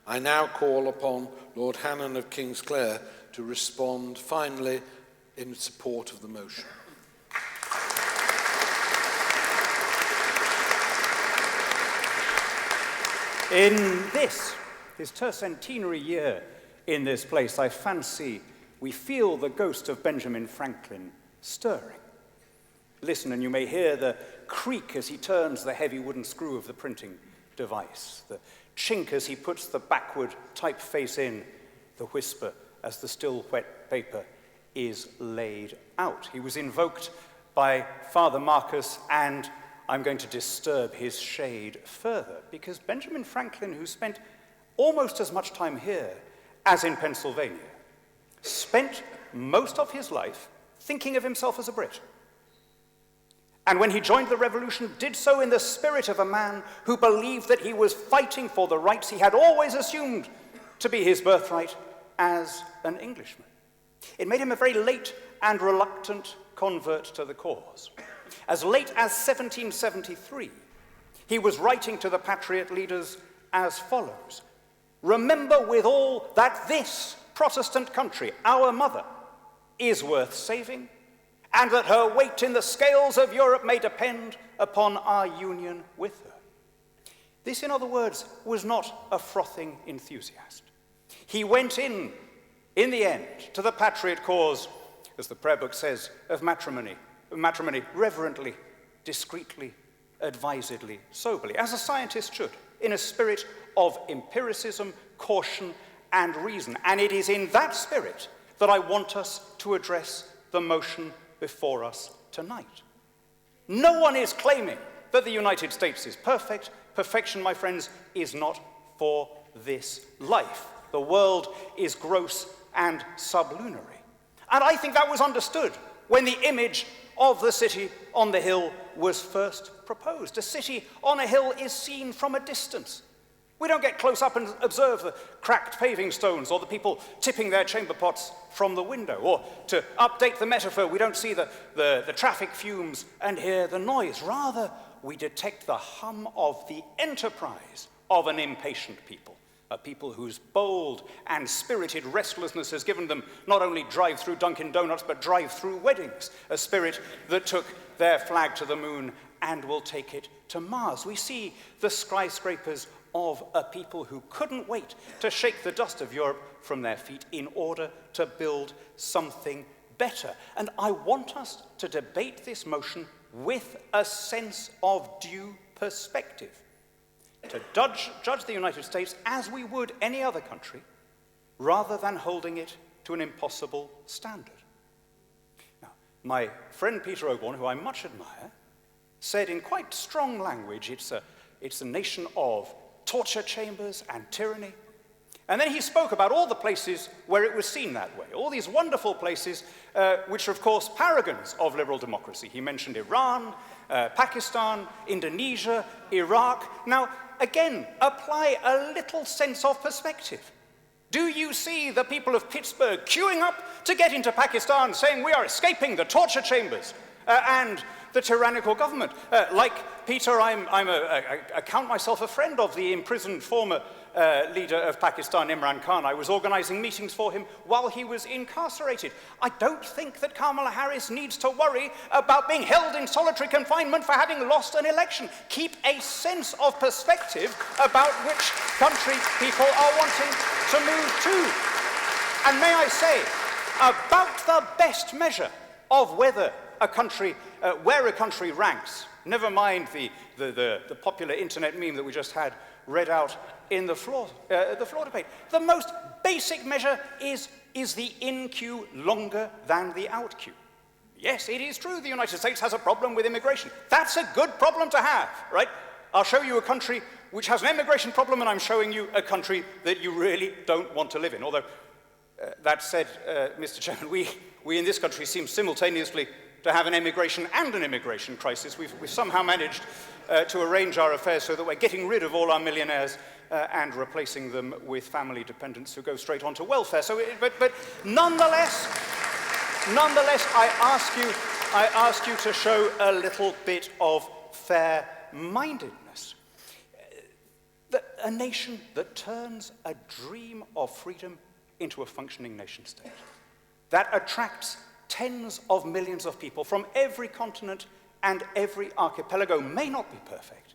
I now call upon Lord Hannan of Kingsclere to respond finally in support of the motion. In this, his tercentenary year in this place, I fancy we feel the ghost of Benjamin Franklin stirring. Listen, and you may hear the creak as he turns the heavy wooden screw of the printing device, the chink as he puts the backward typeface in, the whisper as the still wet paper is laid out. He was invoked by Father Marcus, and I'm going to disturb his shade further, because Benjamin Franklin, who spent almost as much time here as in Pennsylvania, spent most of his life thinking of himself as a Brit. And when he joined the revolution, did so in the spirit of a man who believed that he was fighting for the rights he had always assumed to be his birthright as an Englishman. It made him a very late and reluctant convert to the cause. As late as 1773, he was writing to the Patriot leaders as follows: "Remember withal that this Protestant country, our mother, is worth saving, and that her weight in the scales of Europe may depend upon our union with her." This, in other words, was not a frothing enthusiast. He went in the end, to the Patriot cause, as the prayer book says, of matrimony reverently, discreetly, advisedly, soberly, as a scientist should, in a spirit of empiricism, caution, and reason. And it is in that spirit that I want us to address the motion before us tonight. No one is claiming that the United States is perfect. Perfection, my friends, is not for this life. The world is gross and sublunary. And I think that was understood when the image of the city on the hill was first proposed. A city on a hill is seen from a distance. We don't get close up and observe the cracked paving stones or the people tipping their chamber pots from the window. Or, to update the metaphor, we don't see the traffic fumes and hear the noise. Rather, we detect the hum of the enterprise of an impatient people. A people whose bold and spirited restlessness has given them not only drive-through Dunkin' Donuts, but drive-through weddings. A spirit that took their flag to the moon and will take it to Mars. We see the skyscrapers of a people who couldn't wait to shake the dust of Europe from their feet in order to build something better. And I want us to debate this motion with a sense of due perspective, to judge the United States as we would any other country, rather than holding it to an impossible standard. Now, my friend Peter Oborne, who I much admire, said in quite strong language, it's a nation of torture chambers and tyranny. And then he spoke about all the places where it was seen that way, all these wonderful places which are, of course, paragons of liberal democracy. He mentioned Iran, Pakistan, Indonesia, Iraq. Now, again, apply a little sense of perspective. Do you see the people of Pittsburgh queuing up to get into Pakistan, saying we are escaping the torture chambers and the tyrannical government? Like Peter, I count myself a friend of the imprisoned former leader of Pakistan, Imran Khan. I was organizing meetings for him while he was incarcerated. I don't think that Kamala Harris needs to worry about being held in solitary confinement for having lost an election. Keep a sense of perspective about which country people are wanting to move to. And may I say, about the best measure of whether a country, where a country ranks, never mind the popular internet meme that we just had read out in the floor debate. The most basic measure is the in queue longer than the out queue? Yes, it is true the United States has a problem with immigration. That's a good problem to have, right? I'll show you a country which has an immigration problem, and I'm showing you a country that you really don't want to live in. Although, that said, Mr. Chairman, we in this country seem simultaneously to have an immigration and an immigration crisis. We've somehow managed to arrange our affairs so that we're getting rid of all our millionaires and replacing them with family dependents who go straight on to welfare. So, but nonetheless, I ask you to show a little bit of fair-mindedness. a nation that turns a dream of freedom into a functioning nation state, that attracts tens of millions of people from every continent and every archipelago, may not be perfect,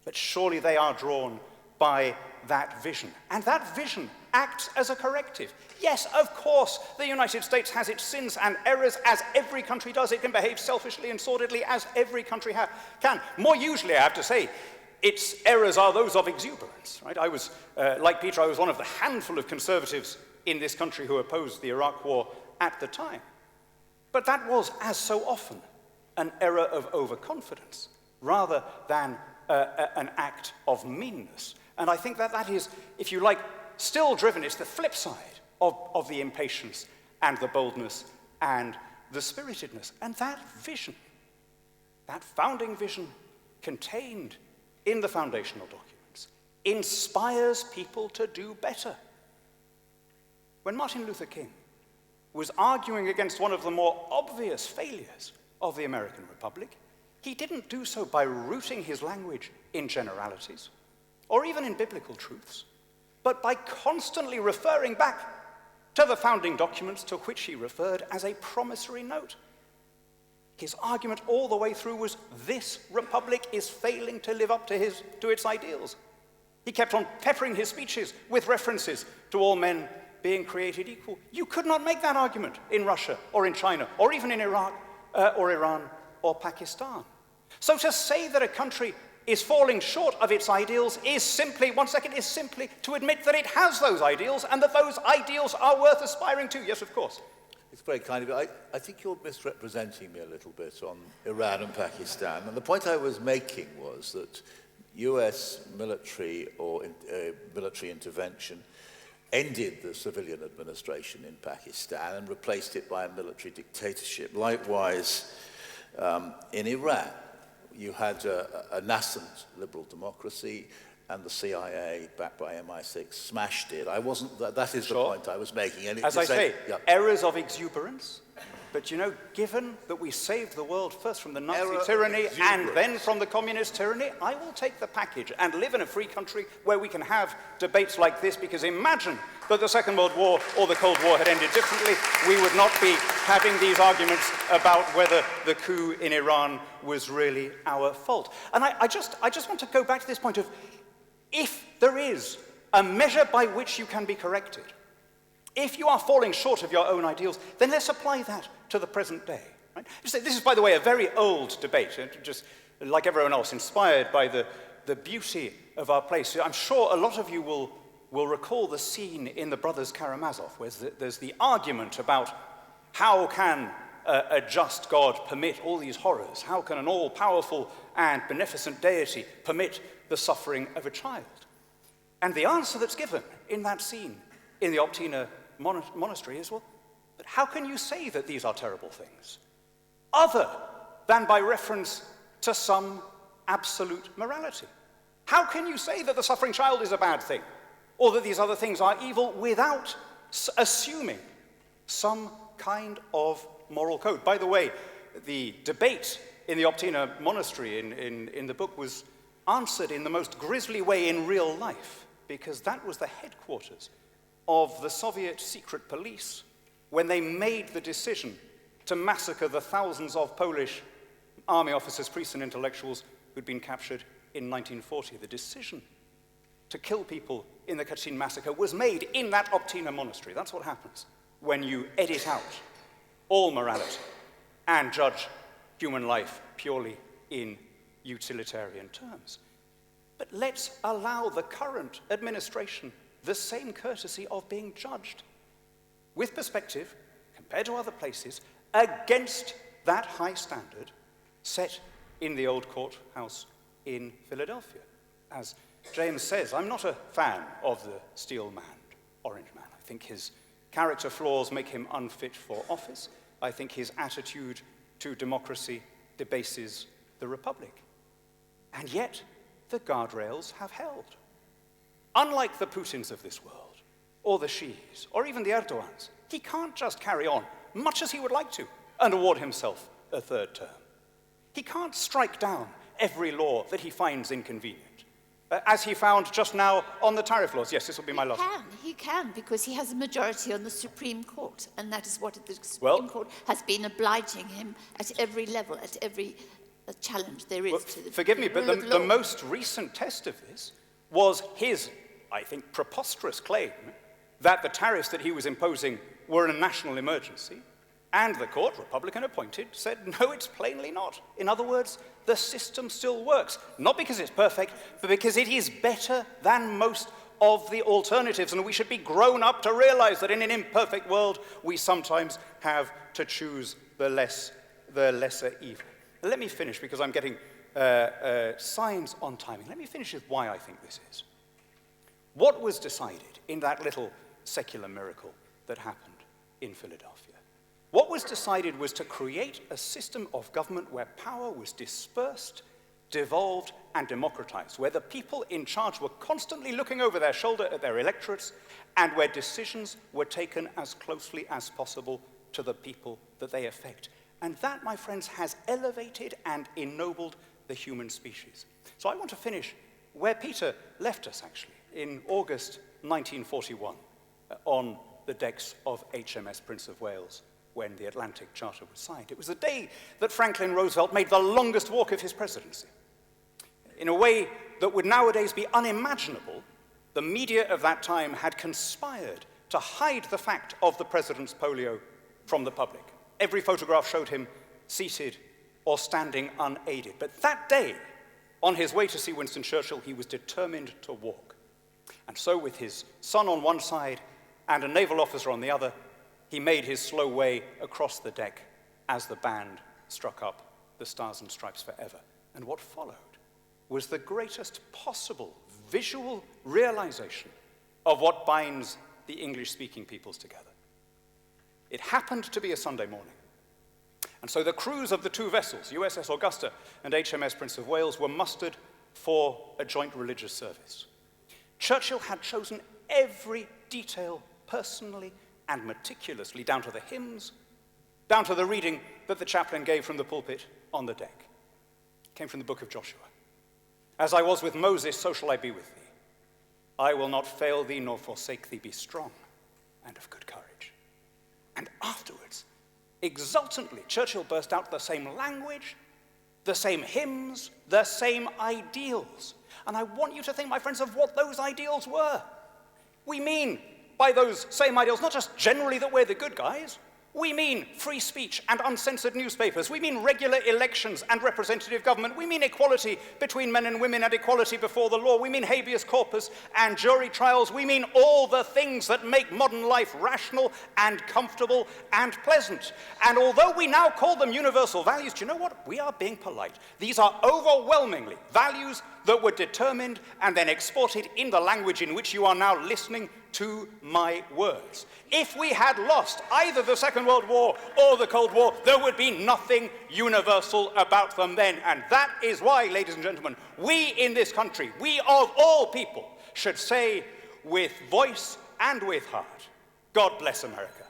but surely they are drawn by that vision. And that vision acts as a corrective. Yes, of course, the United States has its sins and errors, as every country does. It can behave selfishly and sordidly, as every country can. More usually, I have to say, its errors are those of exuberance. Right? I was, like Peter, I was one of the handful of conservatives in this country who opposed the Iraq War at the time. But that was, as so often, an error of overconfidence, rather than an act of meanness. And I think that is, if you like, still driven. It's the flip side of the impatience and the boldness and the spiritedness. And that vision, that founding vision contained in the foundational documents, inspires people to do better. When Martin Luther King was arguing against one of the more obvious failures of the American Republic, he didn't do so by rooting his language in generalities or even in biblical truths, but by constantly referring back to the founding documents to which he referred as a promissory note. His argument all the way through was, this republic is failing to live up to its ideals. He kept on peppering his speeches with references to all men being created equal. You could not make that argument in Russia or in China or even in Iraq or Iran or Pakistan. So to say that a country is falling short of its ideals is simply to admit that it has those ideals and that those ideals are worth aspiring to. Yes, of course. It's very kind of you. I think you're misrepresenting me a little bit on Iran and Pakistan. And the point I was making was that US military or military intervention ended the civilian administration in Pakistan and replaced it by a military dictatorship. Likewise, in Iran, you had a nascent liberal democracy, and the CIA, backed by MI6, smashed it. That is the point I was making. And as I say, errors of exuberance, but given that we saved the world first from the Nazi tyranny and then from the communist tyranny, I will take the package and live in a free country where we can have debates like this, because imagine that the Second World War or the Cold War had ended differently. We would not be having these arguments about whether the coup in Iran was really our fault. And I just want to go back to this point of, if there is a measure by which you can be corrected, if you are falling short of your own ideals, then let's apply that to the present day. Right? This is, by the way, a very old debate, just like everyone else, inspired by the beauty of our place. I'm sure a lot of you will recall the scene in The Brothers Karamazov, where there's the argument about how can a just God permit all these horrors? How can an all-powerful and beneficent deity permit the suffering of a child? And the answer that's given in that scene in the Optina monastery is, well, but how can you say that these are terrible things, other than by reference to some absolute morality? How can you say that the suffering child is a bad thing, or that these other things are evil, without assuming some kind of moral code? By the way, the debate in the Optina monastery in the book was answered in the most grisly way in real life, because that was the headquarters of the Soviet secret police when they made the decision to massacre the thousands of Polish army officers, priests, and intellectuals who'd been captured in 1940. The decision to kill people in the Katyn massacre was made in that Optina monastery. That's what happens when you edit out all morality and judge human life purely in utilitarian terms. But let's allow the current administration the same courtesy of being judged with perspective, compared to other places, against that high standard set in the old courthouse in Philadelphia. As James says, I'm not a fan of the steel-manned orange man. I think his character flaws make him unfit for office. I think his attitude to democracy debases the republic. And yet, the guardrails have held. Unlike the Putins of this world, or the Xis, or even the Erdogans, he can't just carry on, much as he would like to, and award himself a third term. He can't strike down every law that he finds inconvenient. as he found just now on the tariff laws. Yes, this will be my last. He can, because he has a majority on the Supreme Court, and that is what the Supreme Court has been obliging him at every level, at every challenge there is to the forgive me, but rule of the law. most recent test of this was his, I think, preposterous claim that the tariffs that he was imposing were a national emergency, and the court, Republican appointed, said, no, it's plainly not. In other words, the system still works, not because it's perfect, but because it is better than most of the alternatives, and we should be grown up to realize that in an imperfect world, we sometimes have to choose the lesser evil. Let me finish, because I'm getting signs on timing. Let me finish with why I think this is. What was decided in that little secular miracle that happened in Philadelphia? What was decided was to create a system of government where power was dispersed, devolved, and democratized, where the people in charge were constantly looking over their shoulder at their electorates, and where decisions were taken as closely as possible to the people that they affect. And that, my friends, has elevated and ennobled the human species. So I want to finish where Peter left us, actually, in August 1941, on the decks of HMS Prince of Wales, when the Atlantic Charter was signed. It was the day that Franklin Roosevelt made the longest walk of his presidency. In a way that would nowadays be unimaginable, the media of that time had conspired to hide the fact of the president's polio from the public. Every photograph showed him seated or standing unaided. But that day, on his way to see Winston Churchill, he was determined to walk. And so, with his son on one side and a naval officer on the other, he made his slow way across the deck as the band struck up the Stars and Stripes Forever. And what followed was the greatest possible visual realization of what binds the English-speaking peoples together. It happened to be a Sunday morning. And so the crews of the two vessels, USS Augusta and HMS Prince of Wales, were mustered for a joint religious service. Churchill had chosen every detail personally and meticulously, down to the hymns, down to the reading that the chaplain gave from the pulpit on the deck. It came from the book of Joshua. As I was with Moses, so shall I be with thee. I will not fail thee nor forsake thee. Be strong and of good courage. And afterwards, exultantly, Churchill burst out the same language, the same hymns, the same ideals. And I want you to think, my friends, of what those ideals were. We mean by those same ideals not just generally that we're the good guys. We mean free speech and uncensored newspapers. We mean regular elections and representative government. We mean equality between men and women and equality before the law. We mean habeas corpus and jury trials. We mean all the things that make modern life rational and comfortable and pleasant. And although we now call them universal values, do you know what? We are being polite. These are overwhelmingly values that were determined and then exported in the language in which you are now listening to my words. If we had lost either the Second World War or the Cold War, there would be nothing universal about them then. And that is why, ladies and gentlemen, we in this country, we of all people, should say with voice and with heart, God bless America.